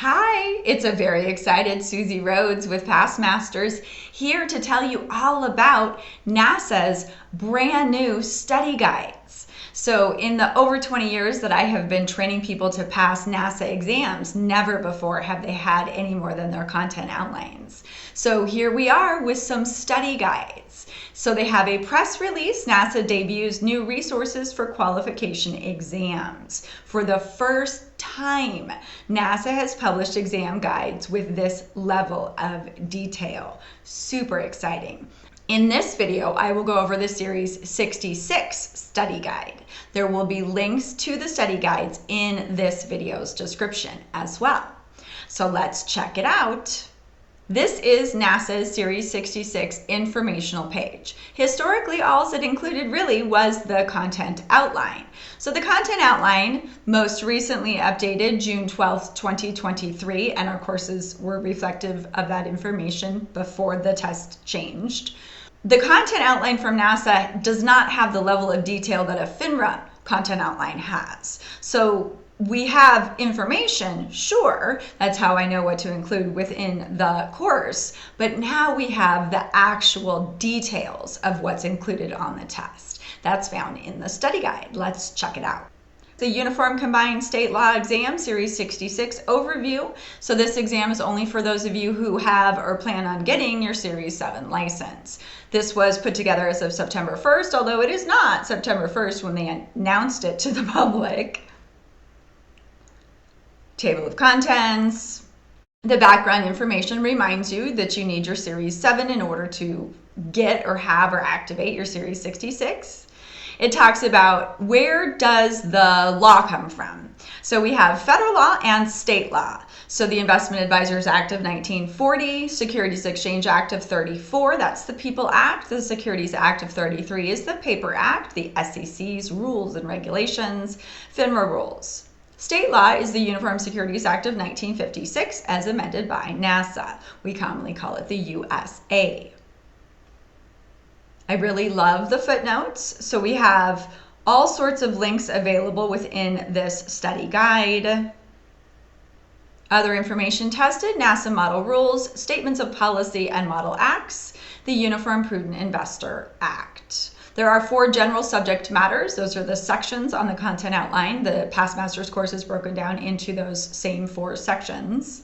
Hi, it's a very excited Suzy Rhoades with PassMasters here to tell you all about NASAA's brand new study guides. So in the over 20 years that I have been training people to pass NASAA exams, never before have they had any more than their content outlines. So here we are with some study guides. So they have a press release. NASA debuts new resources for qualification exams. For the first time, NASA has published exam guides with this level of detail. Super exciting. In this video, I will go over the Series 66 study guide. There will be links to the study guides in this video's description as well. So let's check it out. This is NASAA's Series 66 informational page. Historically, all it included really was the content outline. So the content outline, most recently updated June 12th, 2023, and our courses were reflective of that information before the test changed. The content outline from NASA does not have the level of detail that a FINRA content outline has. So we have information, sure, that's how I know what to include within the course, but now we have the actual details of what's included on the test. That's found in the study guide. Let's check it out. The Uniform Combined State Law Exam, Series 66 overview. So this exam is only for those of you who have or plan on getting your Series 7 license. This was put together as of September 1st, although it is not September 1st when they announced it to the public. Table of contents. The background information reminds you that you need your Series 7 in order to get or have or activate your Series 66. It talks about where does the law come from. So we have federal law and state law. So the Investment Advisors Act of 1940, Securities Exchange Act of 34, that's the People Act. The Securities Act of 33 is the Paper Act, the SEC's rules and regulations, FINRA rules. State law is the Uniform Securities Act of 1956 as amended by NASA. We commonly call it the USA. I really love the footnotes. So we have all sorts of links available within this study guide. Other information tested, NASA model rules, statements of policy and model acts, the Uniform Prudent Investor Act. There are 4 general subject matters. Those are the sections on the content outline. The PassMasters course is broken down into those same 4 sections.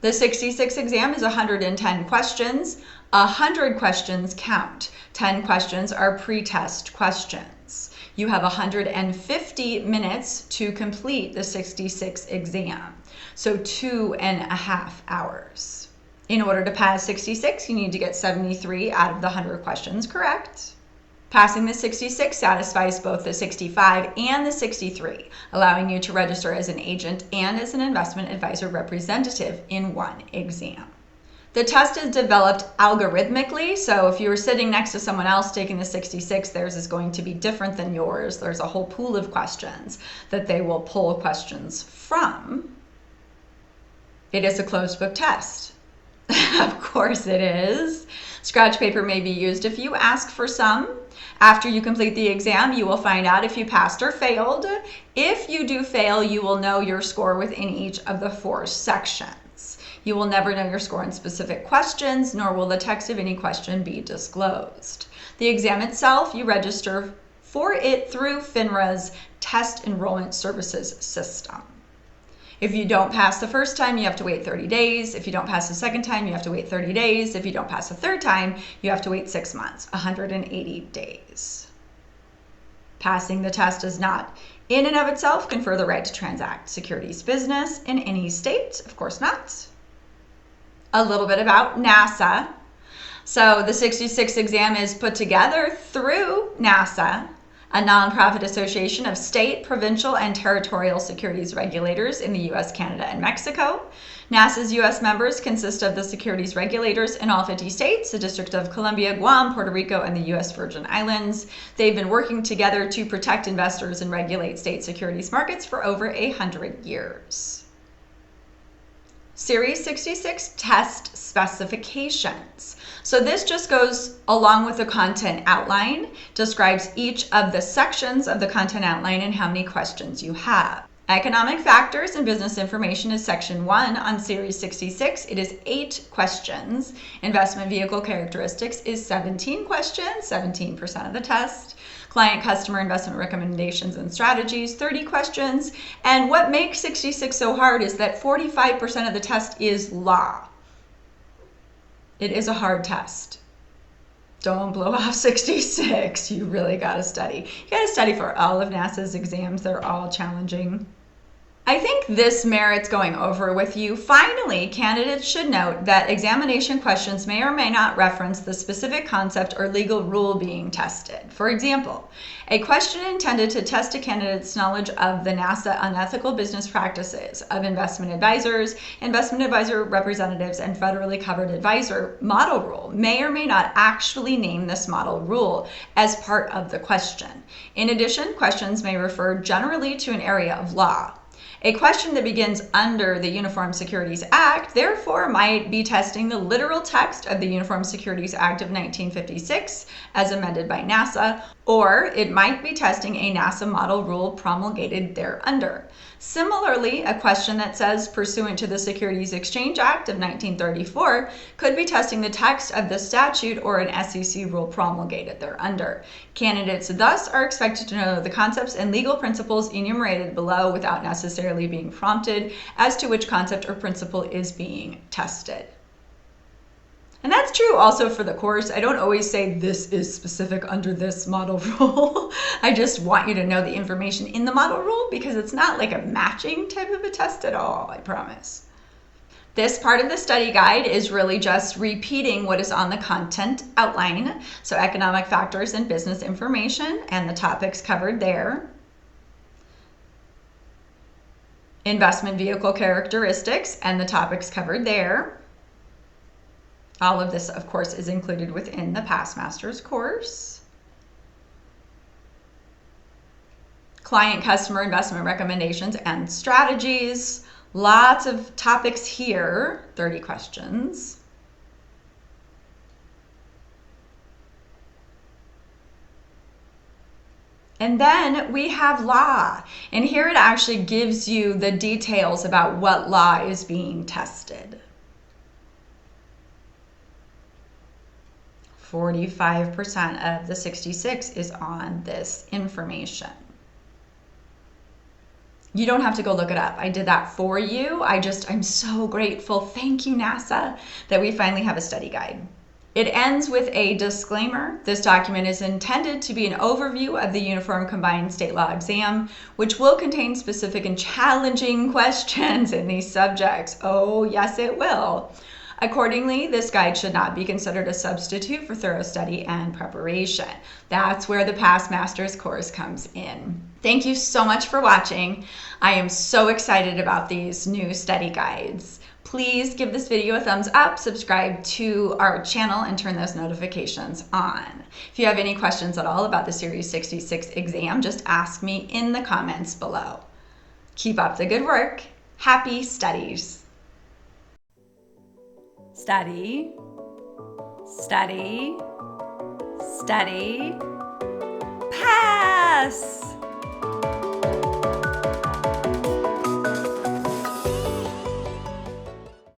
The 66 exam is 110 questions. 100 questions count. 10 questions are pre-test questions. You have 150 minutes to complete the 66 exam, so 2.5 hours. In order to pass 66, you need to get 73 out of the 100 questions correct. Passing the 66 satisfies both the 65 and the 63, allowing you to register as an agent and as an investment advisor representative in one exam. The test is developed algorithmically, so if you were sitting next to someone else taking the 66, theirs is going to be different than yours. There's a whole pool of questions that they will pull questions from. It is a closed book test. Of course it is. Scratch paper may be used if you ask for some. After you complete the exam, you will find out if you passed or failed. If you do fail, you will know your score within each of the 4 sections. You will never know your score in specific questions, nor will the text of any question be disclosed. The exam itself, you register for it through FINRA's Test Enrollment Services system. If you don't pass the first time, you have to wait 30 days. If you don't pass the second time, you have to wait 30 days. If you don't pass the third time, you have to wait 6 months, 180 days. Passing the test does not, in and of itself, confer the right to transact securities business in any state. Of course not. A little bit about NASA. So the 66 exam is put together through NASAA, a nonprofit association of state, provincial, and territorial securities regulators in the U.S., Canada, and Mexico. NASAA's U.S. members consist of the securities regulators in all 50 states, the District of Columbia, Guam, Puerto Rico, and the U.S. Virgin Islands. They've been working together to protect investors and regulate state securities markets for over 100 years. Series 66 test specifications. So this just goes along with the content outline, describes each of the sections of the content outline and how many questions you have. Economic factors and business information is section 1 on Series 66. It is 8 questions. Investment vehicle characteristics is 17 questions, 17% of the test. Client customer investment recommendations and strategies, 30 questions. And what makes 66 so hard is that 45% of the test is law. It is a hard test. Don't blow off 66. You really got to study. You got to study for all of NASAA's exams. They're all challenging. I think this merits going over with you. Finally, candidates should note that examination questions may or may not reference the specific concept or legal rule being tested. For example, a question intended to test a candidate's knowledge of the NASAA unethical business practices of investment advisors, investment advisor representatives, and federally covered advisor model rule may or may not actually name this model rule as part of the question. In addition, questions may refer generally to an area of law. A question that begins under the Uniform Securities Act, therefore, might be testing the literal text of the Uniform Securities Act of 1956 as amended by NASAA, or it might be testing a NASAA model rule promulgated thereunder. Similarly, a question that says pursuant to the Securities Exchange Act of 1934 could be testing the text of the statute or an SEC rule promulgated thereunder. Candidates thus are expected to know the concepts and legal principles enumerated below without necessarily being prompted as to which concept or principle is being tested. And that's true also for the course. I don't always say this is specific under this model rule. I just want you to know the information in the model rule because it's not like a matching type of a test at all, I promise. This part of the study guide is really just repeating what is on the content outline. So economic factors and business information and the topics covered there. Investment vehicle characteristics and the topics covered there. All of this, of course, is included within the PassMasters course. Client customer investment recommendations and strategies. Lots of topics here, 30 questions. And then we have law. And here it actually gives you the details about what law is being tested. 45% of the 66 is on this information. You don't have to go look it up. I did that for you. I'm so grateful. Thank you, NASAA, that we finally have a study guide. It ends with a disclaimer. This document is intended to be an overview of the Uniform Combined State Law exam, which will contain specific and challenging questions in these subjects. Oh, yes, it will. Accordingly, this guide should not be considered a substitute for thorough study and preparation. That's where the PassMasters course comes in. Thank you so much for watching. I am so excited about these new study guides. Please give this video a thumbs up, subscribe to our channel, and turn those notifications on. If you have any questions at all about the Series 66 exam, just ask me in the comments below. Keep up the good work. Happy studies. Study, study, study, pass!